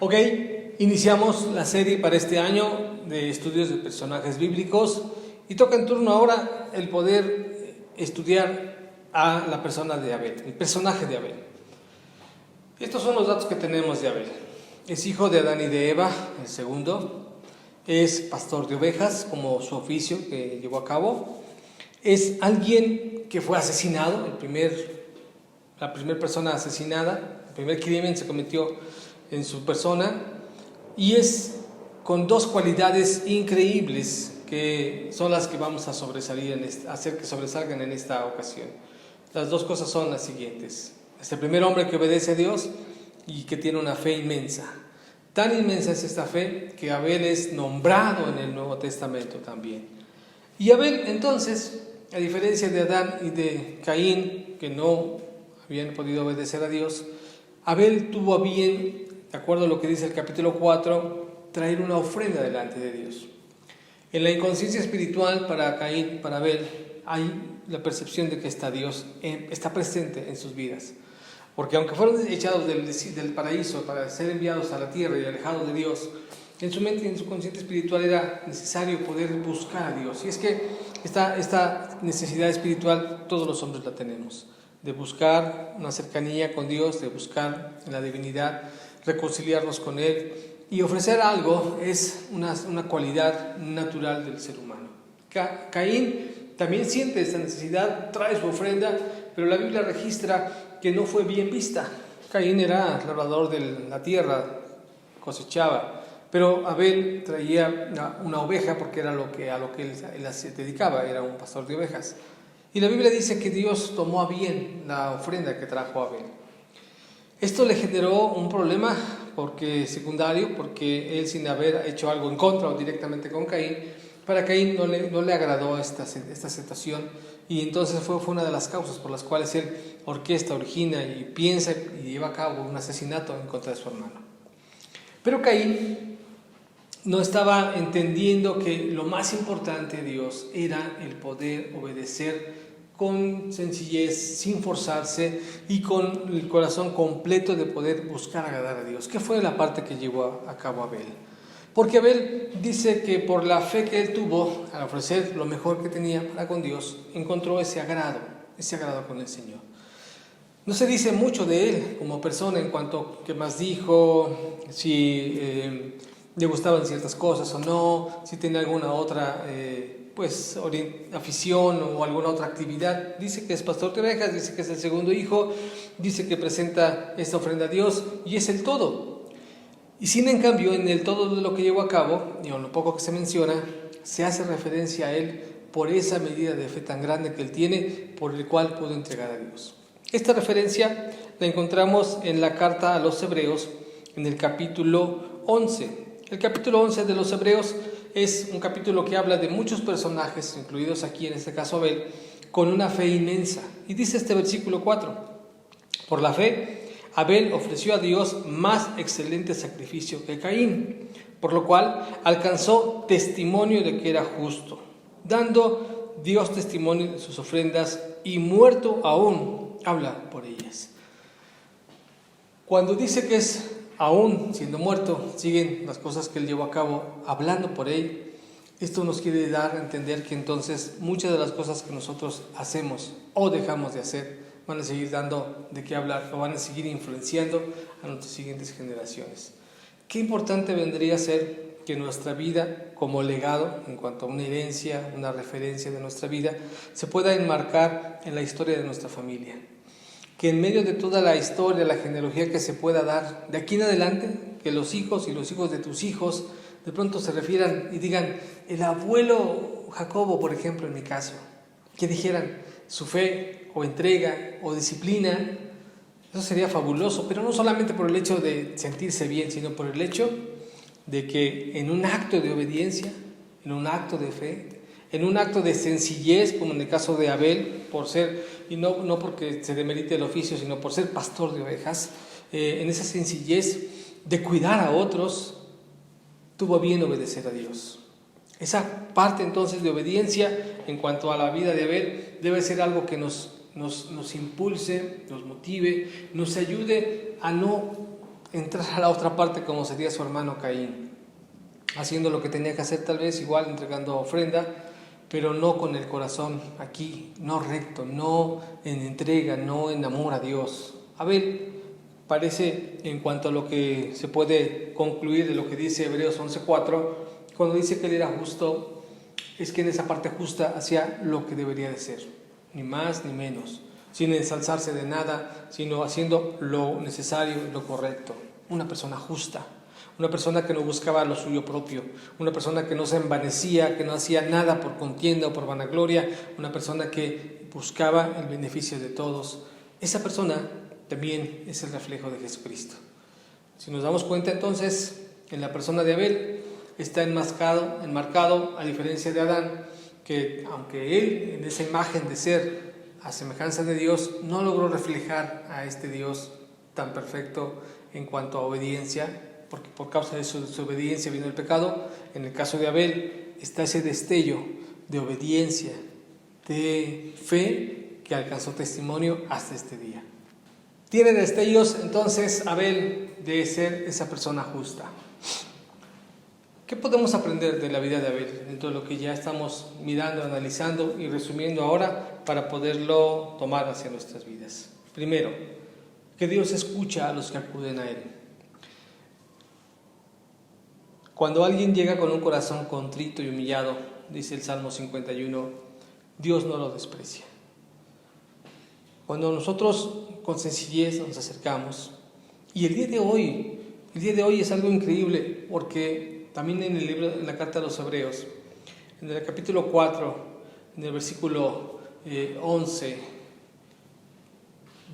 Ok, iniciamos la serie para este año de estudios de personajes bíblicos y toca en turno ahora el poder estudiar a la persona de Abel, el personaje de Abel. Estos son los datos que tenemos de Abel. Es hijo de Adán y de Eva, el segundo. Es pastor de ovejas, como su oficio que llevó a cabo. Es alguien que fue asesinado, la primera persona asesinada, el primer crimen se cometió en su persona, y es con dos cualidades increíbles que son las que vamos a hacer que sobresalgan en esta ocasión. Las dos cosas son las siguientes. Es el primer hombre que obedece a Dios y que tiene una fe inmensa. Tan inmensa es esta fe que Abel es nombrado en el Nuevo Testamento también. Y Abel, entonces, a diferencia de Adán y de Caín, que no habían podido obedecer a Dios, Abel tuvo a bien, de acuerdo a lo que dice el capítulo 4, traer una ofrenda delante de Dios. En la inconsciencia espiritual para Caín, para Abel, hay la percepción de que Dios está presente en sus vidas. Porque aunque fueron echados del paraíso para ser enviados a la tierra y alejados de Dios, en su mente y en su consciente espiritual era necesario poder buscar a Dios. Y es que esta necesidad espiritual todos los hombres la tenemos, de buscar una cercanía con Dios, de buscar la divinidad, reconciliarnos con Él, y ofrecer algo es una cualidad natural del ser humano. Caín también siente esta necesidad, trae su ofrenda, pero la Biblia registra que no fue bien vista. Caín era labrador de la tierra, cosechaba, pero Abel traía una oveja porque era a lo que él se dedicaba, era un pastor de ovejas. Y la Biblia dice que Dios tomó a bien la ofrenda que trajo Abel. Esto le generó un problema secundario, porque él, sin haber hecho algo en contra o directamente con Caín, para Caín no le agradó esta situación, y entonces fue una de las causas por las cuales él origina y piensa y lleva a cabo un asesinato en contra de su hermano. Pero Caín no estaba entendiendo que lo más importante de Dios era el poder obedecer con sencillez, sin forzarse y con el corazón completo de poder buscar agradar a Dios. ¿Qué fue la parte que llevó a cabo Abel? Porque Abel dice que por la fe que él tuvo al ofrecer lo mejor que tenía para con Dios, encontró ese agrado con el Señor. No se dice mucho de él como persona en cuanto a qué más dijo, si le gustaban ciertas cosas o no, si tenía alguna otra afición o alguna otra actividad. Dice que es pastor de ovejas, dice que es el segundo hijo, dice que presenta esta ofrenda a Dios y es el todo. Y sin en cambio, en el todo de lo que llevó a cabo, y en lo poco que se menciona, se hace referencia a él por esa medida de fe tan grande que él tiene, por el cual pudo entregar a Dios. Esta referencia la encontramos en la carta a los Hebreos, en el capítulo 11. El capítulo 11 de los Hebreos es un capítulo que habla de muchos personajes, incluidos aquí en este caso Abel, con una fe inmensa. Y dice este versículo 4, por la fe, Abel ofreció a Dios más excelente sacrificio que Caín, por lo cual alcanzó testimonio de que era justo, dando Dios testimonio de sus ofrendas y muerto aún habla por ellas. Cuando dice que es aún siendo muerto, siguen las cosas que él llevó a cabo hablando por él. Esto nos quiere dar a entender que entonces muchas de las cosas que nosotros hacemos o dejamos de hacer van a seguir dando de qué hablar o van a seguir influenciando a nuestras siguientes generaciones. Qué importante vendría a ser que nuestra vida como legado, en cuanto a una herencia, una referencia de nuestra vida, se pueda enmarcar en la historia de nuestra familia. Que en medio de toda la historia, la genealogía que se pueda dar de aquí en adelante, que los hijos y los hijos de tus hijos de pronto se refieran y digan, el abuelo Jacobo, por ejemplo, en mi caso, que dijeran su fe o entrega o disciplina. Eso sería fabuloso, pero no solamente por el hecho de sentirse bien, sino por el hecho de que en un acto de obediencia, en un acto de fe, en un acto de sencillez, como en el caso de Abel, por ser, y no porque se demerite el oficio, sino por ser pastor de ovejas, en esa sencillez de cuidar a otros, tuvo bien obedecer a Dios. Esa parte entonces de obediencia en cuanto a la vida de Abel debe ser algo que nos impulse, nos motive, nos ayude a no entrar a la otra parte como sería su hermano Caín, haciendo lo que tenía que hacer, tal vez igual entregando ofrenda, pero no con el corazón aquí, no recto, no en entrega, no en amor a Dios. Abel parece, en cuanto a lo que se puede concluir de lo que dice Hebreos 11:4, cuando dice que él era justo, es que en esa parte justa hacía lo que debería de ser, ni más ni menos, sin ensalzarse de nada, sino haciendo lo necesario y lo correcto. Una persona justa, una persona que no buscaba lo suyo propio, una persona que no se envanecía, que no hacía nada por contienda o por vanagloria, una persona que buscaba el beneficio de todos. Esa persona también es el reflejo de Jesucristo. Si nos damos cuenta, entonces, en la persona de Abel está enmarcado, a diferencia de Adán, que aunque él, en esa imagen de ser a semejanza de Dios, no logró reflejar a este Dios tan perfecto en cuanto a obediencia, porque por causa de su desobediencia vino el pecado. En el caso de Abel está ese destello de obediencia, de fe, que alcanzó testimonio hasta este día. Tiene destellos entonces Abel de ser esa persona justa. ¿Qué podemos aprender de la vida de Abel dentro de lo que ya estamos mirando, analizando y resumiendo ahora para poderlo tomar hacia nuestras vidas? Primero, que Dios escucha a los que acuden a Él. Cuando alguien llega con un corazón contrito y humillado, dice el Salmo 51, Dios no lo desprecia. Cuando nosotros con sencillez nos acercamos, y el día de hoy es algo increíble, porque también en la carta a los Hebreos, en el capítulo 4, en el versículo 11,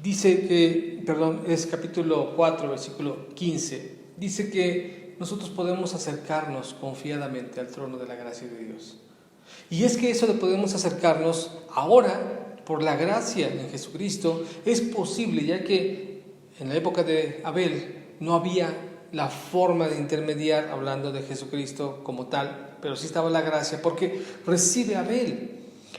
dice que, es capítulo 4, versículo 15, dice que nosotros podemos acercarnos confiadamente al trono de la gracia de Dios. Y es que eso de podemos acercarnos ahora, por la gracia en Jesucristo, es posible, ya que en la época de Abel no había la forma de intermediar hablando de Jesucristo como tal, pero sí estaba la gracia, porque recibe Abel.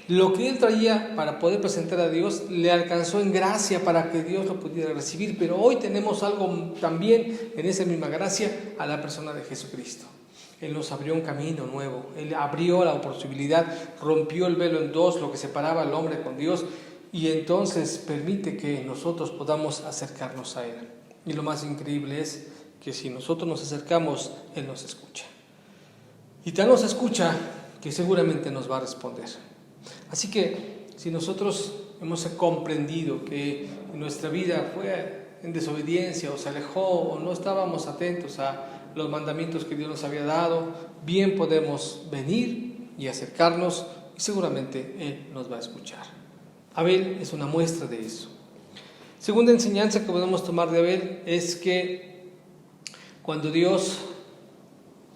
Lo que él traía para poder presentar a Dios le alcanzó en gracia para que Dios lo pudiera recibir, pero hoy tenemos algo también en esa misma gracia a la persona de Jesucristo. Él nos abrió un camino nuevo, Él abrió la posibilidad, rompió el velo en dos, lo que separaba al hombre con Dios, y entonces permite que nosotros podamos acercarnos a Él. Y lo más increíble es que si nosotros nos acercamos, Él nos escucha. Y tal nos escucha que seguramente nos va a responder. Así que si nosotros hemos comprendido que nuestra vida fue en desobediencia o se alejó o no estábamos atentos a los mandamientos que Dios nos había dado, bien podemos venir y acercarnos y seguramente Él nos va a escuchar. Abel es una muestra de eso. Segunda enseñanza que podemos tomar de Abel es que cuando Dios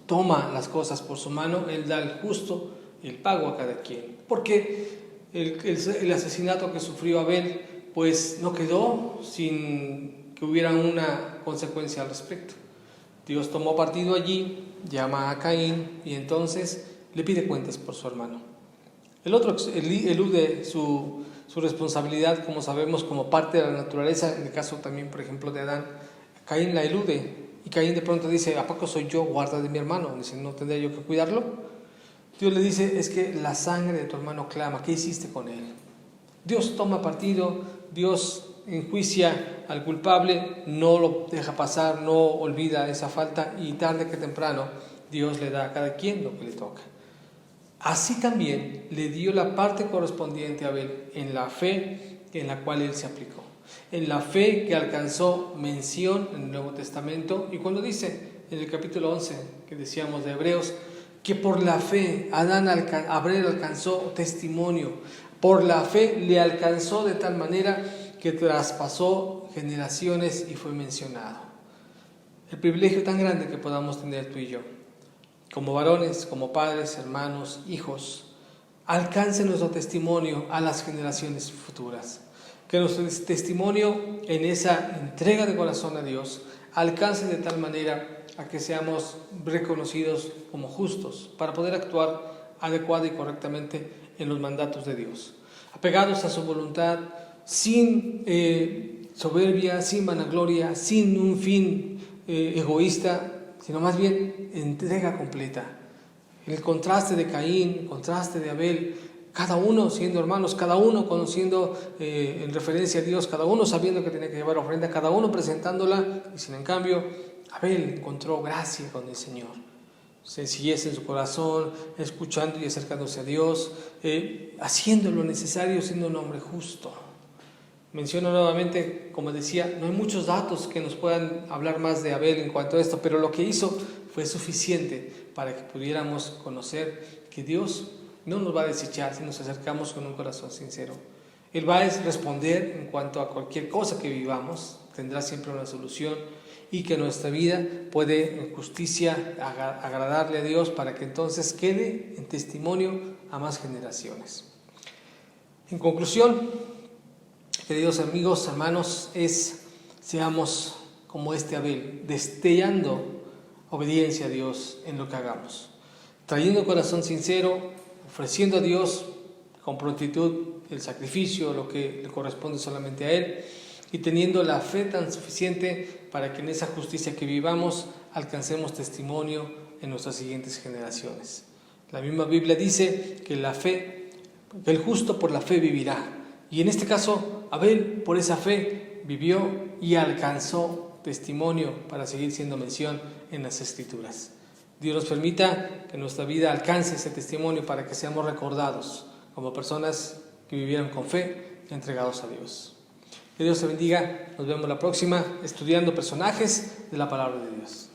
toma las cosas por su mano, Él da el justo y el pago a cada quien. Porque el asesinato que sufrió Abel pues no quedó sin que hubiera una consecuencia al respecto. Dios tomó partido allí, llama a Caín y entonces le pide cuentas por su hermano. El otro elude su responsabilidad, como sabemos, como parte de la naturaleza, en el caso también, por ejemplo, de Adán. Caín la elude y Caín de pronto dice, ¿a poco soy yo guarda de mi hermano? Dice, ¿no tendría yo que cuidarlo? Dios le dice, es que la sangre de tu hermano clama, ¿qué hiciste con él? Dios toma partido, Dios enjuicia al culpable, no lo deja pasar, no olvida esa falta y tarde que temprano Dios le da a cada quien lo que le toca. Así también le dio la parte correspondiente a Abel en la fe en la cual él se aplicó, en la fe que alcanzó mención en el Nuevo Testamento. Y cuando dice en el capítulo 11 que decíamos de Hebreos, que por la fe Abel alcanzó testimonio, por la fe le alcanzó de tal manera que traspasó generaciones y fue mencionado. El privilegio tan grande que podamos tener tú y yo, como varones, como padres, hermanos, hijos, alcance nuestro testimonio a las generaciones futuras. Que nuestro testimonio en esa entrega de corazón a Dios alcance de tal manera a que seamos reconocidos como justos para poder actuar adecuada y correctamente en los mandatos de Dios, apegados a su voluntad, sin soberbia, sin vanagloria, sin un fin egoísta, sino más bien entrega completa. El contraste de Caín, el contraste de Abel, cada uno siendo hermanos, cada uno conociendo en referencia a Dios, cada uno sabiendo que tenía que llevar ofrenda, cada uno presentándola, y sin en cambio Abel encontró gracia con el Señor, sencillez en su corazón, escuchando y acercándose a Dios, haciendo lo necesario, siendo un hombre justo. Menciono nuevamente, como decía, no hay muchos datos que nos puedan hablar más de Abel en cuanto a esto, pero lo que hizo fue suficiente para que pudiéramos conocer que Dios no nos va a desechar si nos acercamos con un corazón sincero. Él va a responder en cuanto a cualquier cosa que vivamos, tendrá siempre una solución, y que nuestra vida puede en justicia agradarle a Dios para que entonces quede en testimonio a más generaciones. En conclusión, queridos amigos, hermanos, seamos como este Abel, destellando obediencia a Dios en lo que hagamos, trayendo corazón sincero, ofreciendo a Dios con prontitud el sacrificio, lo que le corresponde solamente a Él, y teniendo la fe tan suficiente para que en esa justicia que vivamos alcancemos testimonio en nuestras siguientes generaciones. La misma Biblia dice que que el justo por la fe vivirá, y en este caso Abel por esa fe vivió y alcanzó testimonio para seguir siendo mención en las Escrituras. Dios nos permita que nuestra vida alcance ese testimonio para que seamos recordados como personas que vivieron con fe y entregados a Dios. Que Dios te bendiga. Nos vemos la próxima estudiando personajes de la palabra de Dios.